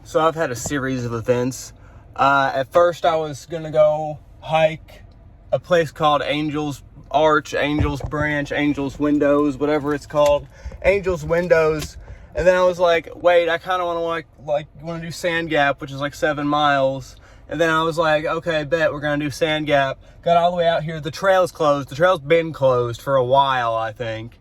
So I've had a series of events. At first I was gonna go hike a place called Angel's Arch, Angel's Branch, Angel's Windows, whatever it's called, Angel's Windows. And then I was like, wait, I kind of want to do Sand Gap, which is like 7 miles. And then I was like, okay, bet we're gonna do Sand Gap. Got all the way out here. The trail's closed. The trail's been closed for a while, I think.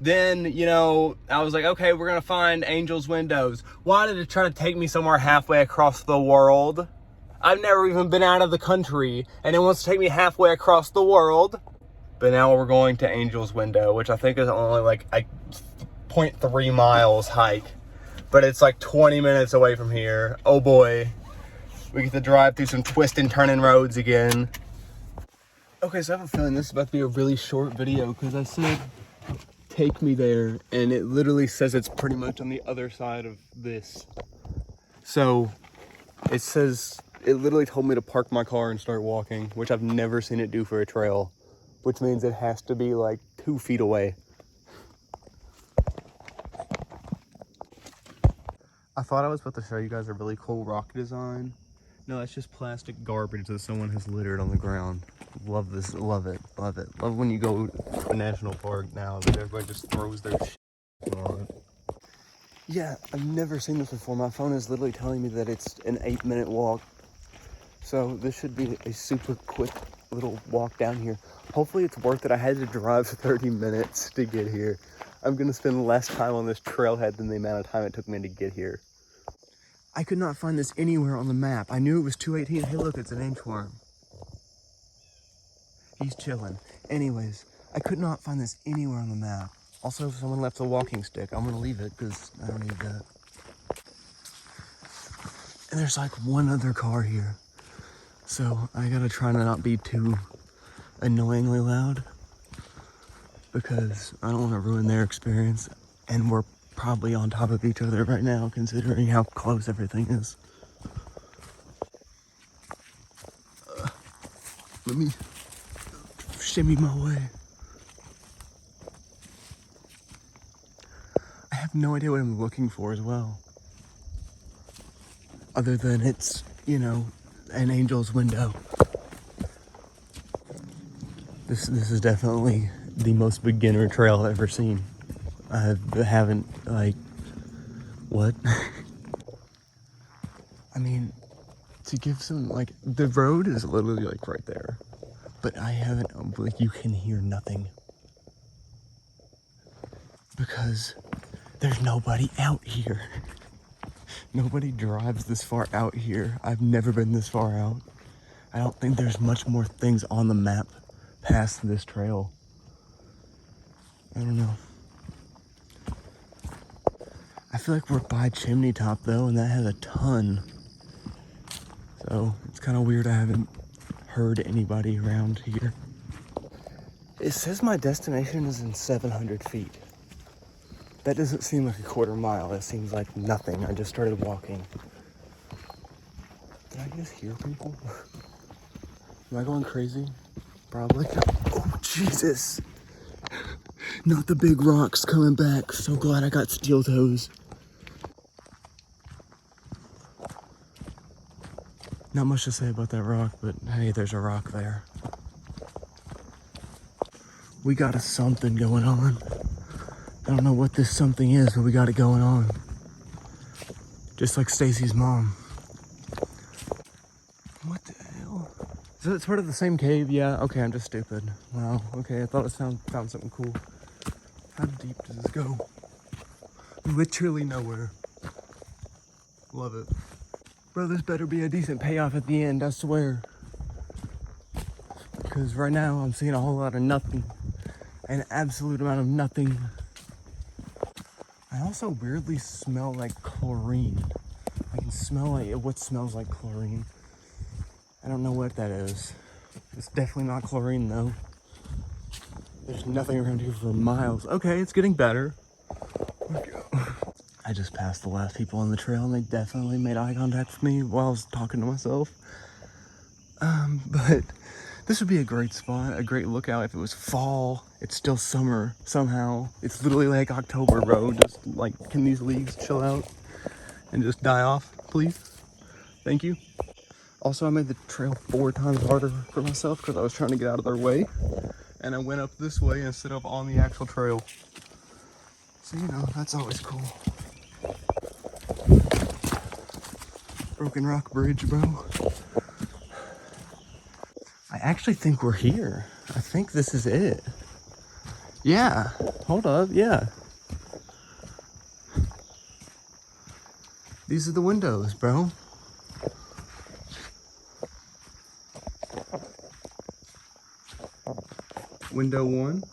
Then, you know, I was like, okay, we're gonna find Angel's Windows. Why did it try to take me somewhere halfway across the world? I've never even been out of the country, and it wants to take me halfway across the world. But now we're going to Angel's Window, which I think is only like a 0.3 miles hike. But it's like 20 minutes away from here. Oh boy. We get to drive through some twisting, turning roads again. Okay, so I have a feeling this is about to be a really short video because I said, take me there, and it literally says it's pretty much on the other side of this. So it says, it literally told me to park my car and start walking, which I've never seen it do for a trail, which means it has to be like 2 feet away. I thought I was about to show you guys a really cool rock design. No, it's just plastic garbage that someone has littered on the ground. Love this, love it, love it. Love when you go to a national park now that everybody just throws their shit on it. Yeah, I've never seen this before. My phone is literally telling me that it's an 8-minute walk. So this should be a super quick little walk down here. Hopefully it's worth it. I had to drive 30 minutes to get here. I'm gonna spend less time on this trailhead than the amount of time it took me to get here. I could not find this anywhere on the map. I knew it was 218. Hey, look, it's an inchworm. He's chilling. Anyways, I could not find this anywhere on the map. Also, if someone left a walking stick, I'm gonna leave it because I don't need that. And there's like one other car here. So I gotta try to not be too annoyingly loud because I don't want to ruin their experience. And we're probably on top of each other right now, considering how close everything is. Let me shimmy my way. I have no idea what I'm looking for as well. Other than it's, you know, an Angel's Window. This is definitely the most beginner trail I've ever seen. I haven't, like, what? I mean, to give some, like, the road is literally, like, right there. But I haven't, like, you can hear nothing. Because there's nobody out here. Nobody drives this far out here. I've never been this far out. I don't think there's much more things on the map past this trail. I don't know. I feel like we're by Chimney Top though, and that has a ton. So it's kind of weird I haven't heard anybody around here. It says my destination is in 700 feet. That doesn't seem like a quarter mile. That seems like nothing. I just started walking. Did I just hear people? Am I going crazy? Probably. Oh, Jesus. Not the big rocks coming back. So glad I got steel toes. Not much to say about that rock, but hey, there's a rock there. We got a something going on. I don't know what this something is, but we got it going on. Just like Stacy's mom. What the hell? Is it part of the same cave? Yeah, okay, I'm just stupid. Wow, okay, I thought it found something cool. How deep does this go? Literally nowhere. Love it. Bro, this better be a decent payoff at the end, I swear. Because right now I'm seeing a whole lot of nothing. An absolute amount of nothing. I also weirdly smell like chlorine. I can smell like what smells like chlorine. I don't know what that is. It's definitely not chlorine though. There's nothing around here for miles. Okay, it's getting better. I just passed the last people on the trail and they definitely made eye contact with me while I was talking to myself. But this would be a great spot, a great lookout if it was fall. It's still summer somehow. It's literally like October, bro. Just like, can these leaves chill out? and just die off, please? Thank you. Also, I made the trail 4 times harder for myself because I was trying to get out of their way. And I went up this way instead of on the actual trail. So, you know, that's always cool. Broken Rock Bridge, bro. I actually think we're here. I think this is it. Yeah, hold up, yeah. These are the windows, bro. Window 1.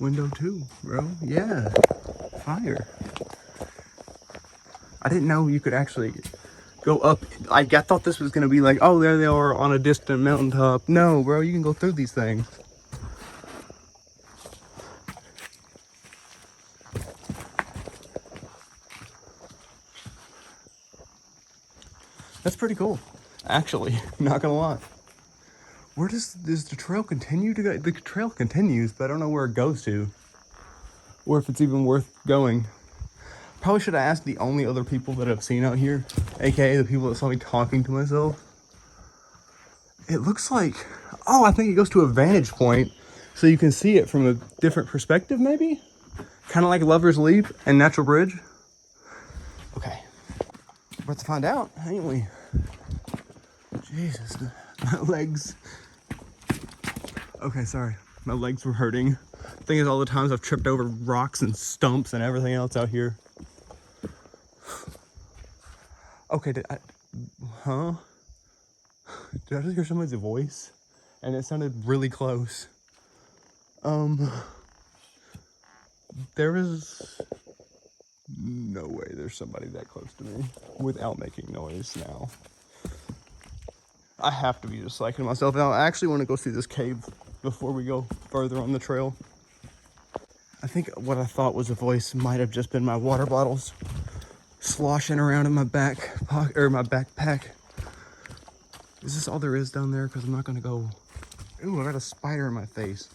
Window 2, bro. Yeah, fire. I didn't know you could actually go up. I thought this was gonna be like, oh, there they are on a distant mountaintop. No, bro, you can go through these things. That's pretty cool, actually, not gonna lie. Where does the trail continue to go? The trail continues, but I don't know where it goes to. Or if it's even worth going. Probably should have asked the only other people that I've seen out here, aka the people that saw me talking to myself. It looks like, oh, I think it goes to a vantage point, so you can see it from a different perspective, maybe? Kind of like Lover's Leap and Natural Bridge. Okay. We're about to find out, ain't we? Jesus, my legs. Okay, sorry. My legs were hurting. Thing is, all the times I've tripped over rocks and stumps and everything else out here. Okay, did I just hear someone's voice? And it sounded really close. There is no way there's somebody that close to me without making noise now. I have to be just psyching myself out. I actually want to go see this cave before we go further on the trail. I think what I thought was a voice might have just been my water bottles sloshing around in my back pocket, or my backpack. Is this all there is down there? Because I'm not going to go... Ooh, I got a spider in my face.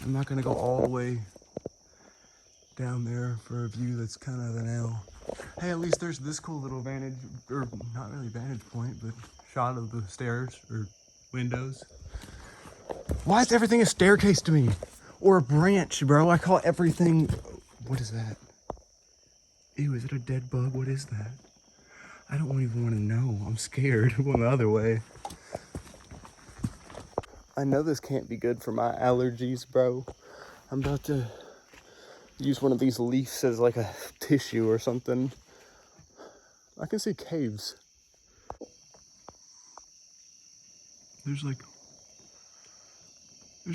I'm not going to go all the way down there for a view that's kind of an L. Hey, at least there's this cool little vantage, or not really vantage point, but shot of the stairs, or windows. Why is everything a staircase to me? Or a branch, bro? I call everything... What is that? Ew, is it a dead bug? What is that? I don't even want to know. I'm scared. I'm going the other way. I know this can't be good for my allergies, bro. I'm about to use one of these leaves as like a tissue or something. I can see caves. There's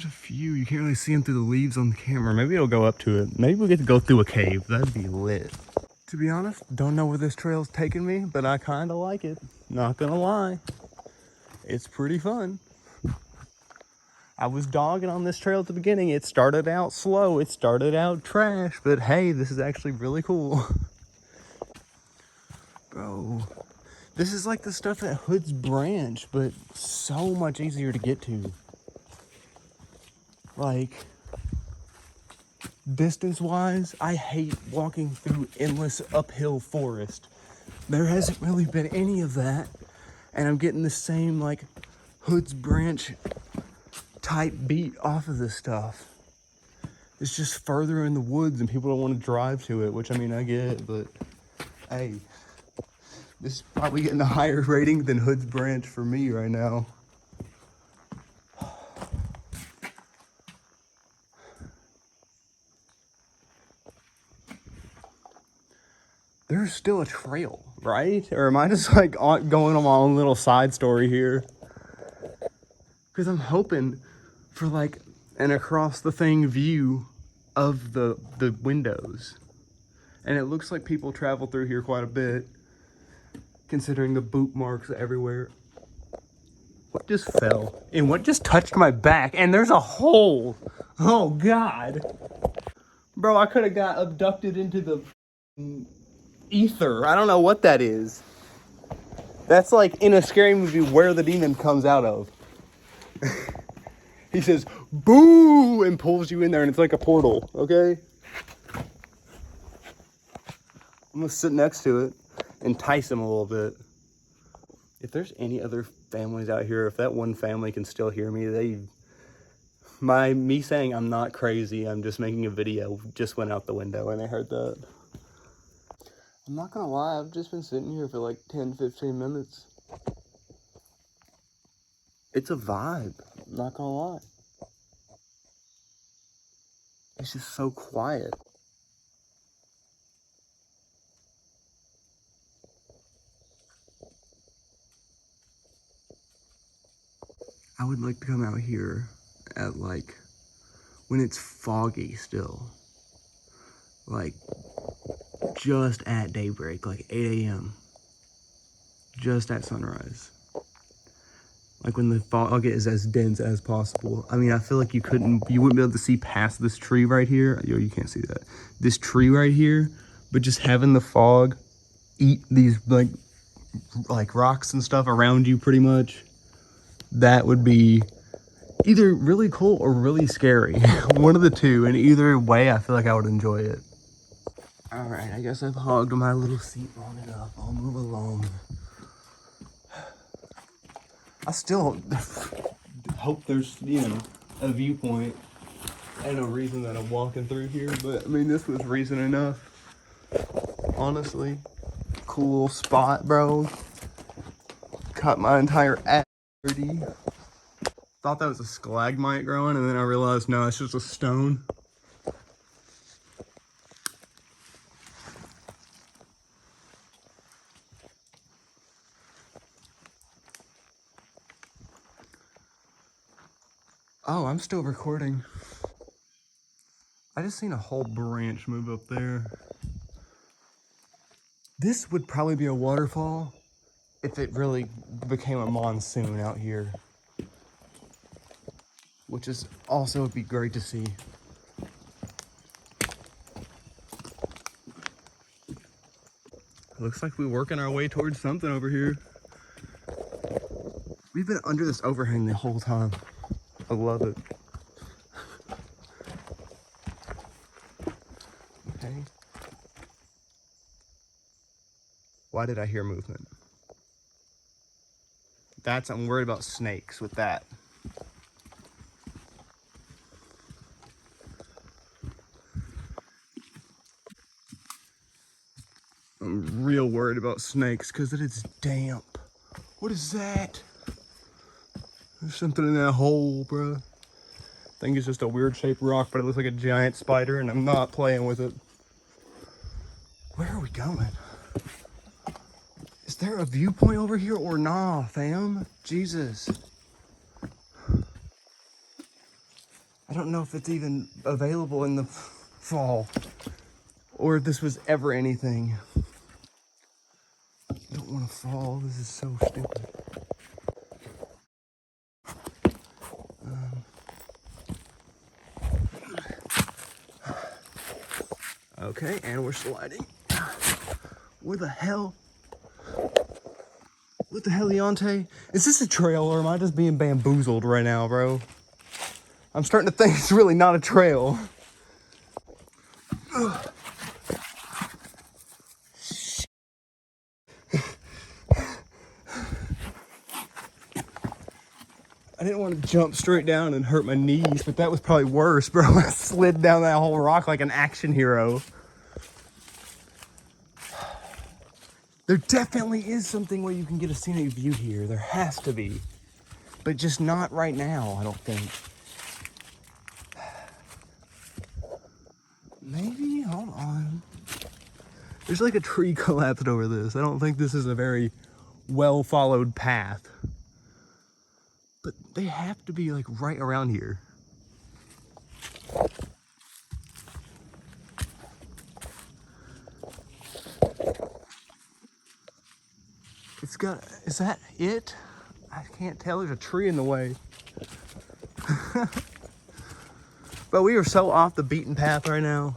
a few. You can't really see them through the leaves on the camera. Maybe it'll go up to it. Maybe we'll get to go through a cave. That'd be lit. To be honest, don't know where this trail's taking me, but I kind of like it. Not gonna lie. It's pretty fun. I was dogging on this trail at the beginning. It started out slow. It started out trash, but hey, this is actually really cool. Bro, this is like the stuff at Hood's Branch, but so much easier to get to. Like, distance-wise, I hate walking through endless uphill forest. There hasn't really been any of that, and I'm getting the same, like, Hood's Branch type beat off of this stuff. It's just further in the woods and people don't want to drive to it, which I mean I get, but hey, this is probably getting a higher rating than Hood's Branch for me right now. There's still a trail, right? Or am I just like going on my own little side story here? Because I'm hoping for like an across the thing view of the windows. And it looks like people travel through here quite a bit, considering the boot marks everywhere. What just fell? And what just touched my back? And there's a hole. Oh God. Bro, I could have got abducted into the ether. I don't know what that is. That's like in a scary movie where the demon comes out of. He says, boo, and pulls you in there, and it's like a portal, okay? I'm gonna sit next to it, entice them a little bit. If there's any other families out here, if that one family can still hear me, me saying I'm not crazy, I'm just making a video, just went out the window and they heard that. I'm not gonna lie, I've just been sitting here for like 10, 15 minutes. It's a vibe, I'm not gonna lie. It's just so quiet. I would like to come out here at like, when it's foggy still. Like, just at daybreak, like 8 a.m. Just at sunrise. Like when the fog is as dense as possible. I mean, I feel like you wouldn't be able to see past this tree right here. Yo, you can't see that. This tree right here, but just having the fog eat these like rocks and stuff around you pretty much. That would be either really cool or really scary. One of the two, and either way, I feel like I would enjoy it. All right, I guess I've hogged my little seat long enough. I'll move along. I still hope there's, a viewpoint and a reason that I'm walking through here, but I mean, this was reason enough. Honestly, cool spot, bro. Cut my entire ass dirty. Thought that was a stalagmite growing, and then I realized, no, it's just a stone. Oh, I'm still recording. I just seen a whole branch move up there. This would probably be a waterfall if it really became a monsoon out here. Which is also would be great to see. Looks like we're working our way towards something over here. We've been under this overhang the whole time. I love it. Okay. Why did I hear movement? I'm worried about snakes with that. I'm real worried about snakes because it is damp. What is that? There's something in that hole, bro. I think it's just a weird shaped rock, but it looks like a giant spider, and I'm not playing with it. Where are we going? Is there a viewpoint over here or nah, fam? Jesus. I don't know if it's even available in the fall or if this was ever anything. I don't want to fall. This is so stupid. Okay, and we're sliding. Where the hell? What the hell, Leonte? Is this a trail or am I just being bamboozled right now, bro? I'm starting to think it's really not a trail. Ugh. I didn't want to jump straight down and hurt my knees, but that was probably worse, bro. I slid down that whole rock like an action hero. There definitely is something where you can get a scenic view here. There has to be. But just not right now, I don't think. Maybe? Hold on. There's like a tree collapsed over this. I don't think this is a very well-followed path. But they have to be like right around here. Is that it? I can't tell, there's a tree in the way. But we are so off the beaten path right now.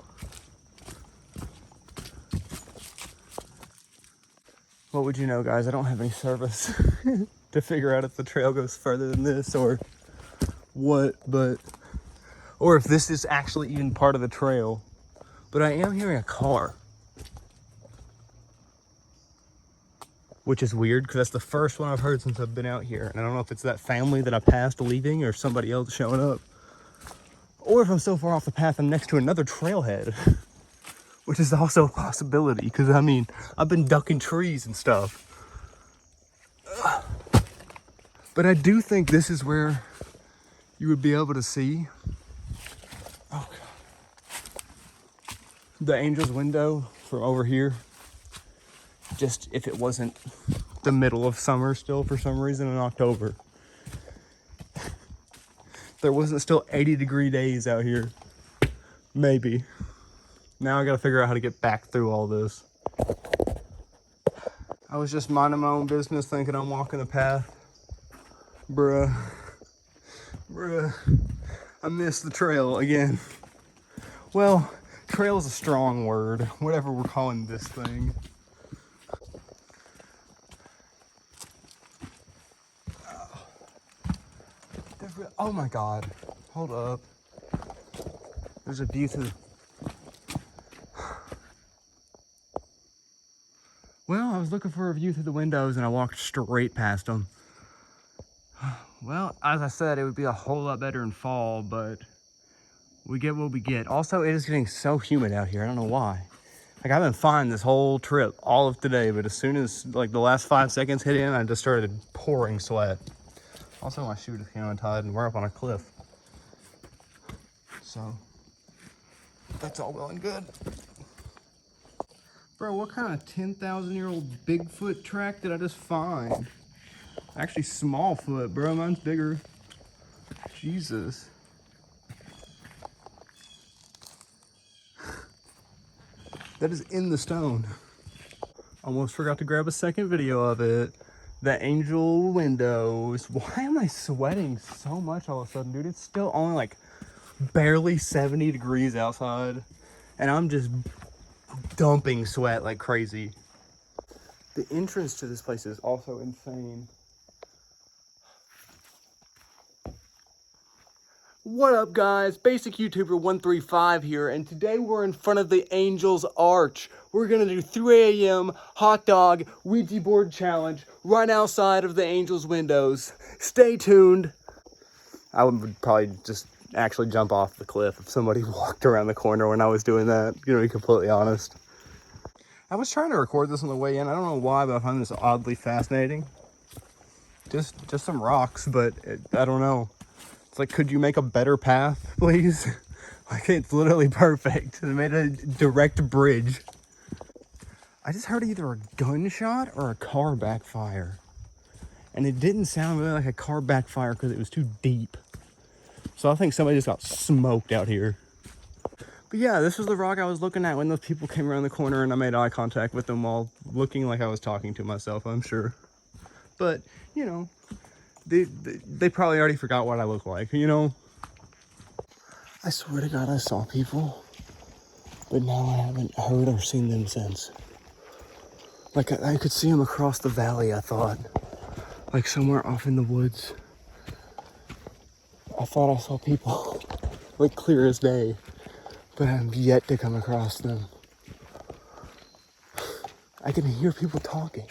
What would you know, guys? I don't have any service to figure out if the trail goes further than this or what, or if this is actually even part of the trail. But I am hearing a car. which is weird because that's the first one I've heard since I've been out here. And I don't know if it's that family that I passed leaving or somebody else showing up, or if I'm so far off the path I'm next to another trailhead, which is also a possibility because I mean, I've been ducking trees and stuff. But I do think this is where you would be able to see the Angel's window from over here. Just if it wasn't the middle of summer still for some reason in October. There wasn't still 80-degree days out here. Maybe. Now I gotta figure out how to get back through all this. I was just minding my own business thinking I'm walking the path. Bruh. I missed the trail again. Well, trail is a strong word. Whatever we're calling this thing. Oh my God. Hold up. There's a view through. Well, I was looking for a view through the windows and I walked straight past them. Well, as I said, it would be a whole lot better in fall, but we get what we get. Also, it is getting so humid out here. I don't know why. Like, I've been fine this whole trip, all of today, but as soon as like the last 5 seconds hit in, I just started pouring sweat. Also, my shoe just came untied and we're up on a cliff. So, that's all well and good. Bro, what kind of 10,000-year-old Bigfoot track did I just find? Actually, small foot, bro. Mine's bigger. Jesus. That is in the stone. Almost forgot to grab a second video of it. The angel windows. Why am I sweating so much all of a sudden, dude? It's still only like barely 70 degrees outside. And I'm just dumping sweat like crazy. The entrance to this place is also insane. What up, guys? Basic YouTuber 135 here, and today we're in front of the Angel's Arch. We're gonna do 3 a.m. hot dog Ouija board challenge right outside of the Angel's windows. Stay tuned. I would probably just actually jump off the cliff if somebody walked around the corner when I was doing that, to be completely honest. I was trying to record this on the way in. I don't know why, but I find this oddly fascinating. Just some rocks, but I don't know. It's like, could you make a better path, please? Like, it's literally perfect. They made a direct bridge. I just heard either a gunshot or a car backfire. And it didn't sound really like a car backfire because it was too deep. So I think somebody just got smoked out here. But yeah, this was the rock I was looking at when those people came around the corner and I made eye contact with them while looking like I was talking to myself, I'm sure. But, you know, they probably already forgot what I look like, you know? I swear to God I saw people, but now I haven't heard or seen them since. Like, I could see them across the valley, I thought. Like, somewhere off in the woods. I thought I saw people, like, clear as day, but I'm yet to come across them. I can hear people talking.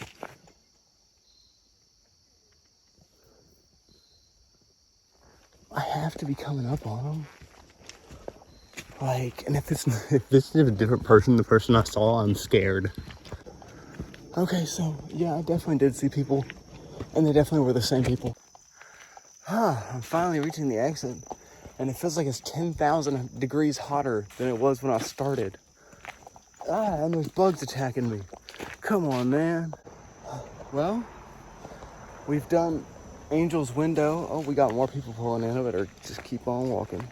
I have to be coming up on them. Like, and if this is a different person, the person I saw, I'm scared. Okay, so yeah, I definitely did see people, and they definitely were the same people. I'm finally reaching the exit, and it feels like it's 10,000 degrees hotter than it was when I started. And there's bugs attacking me. Come on, man. Well, we've done Angel's Window. Oh, we got more people pulling in. I better just keep on walking.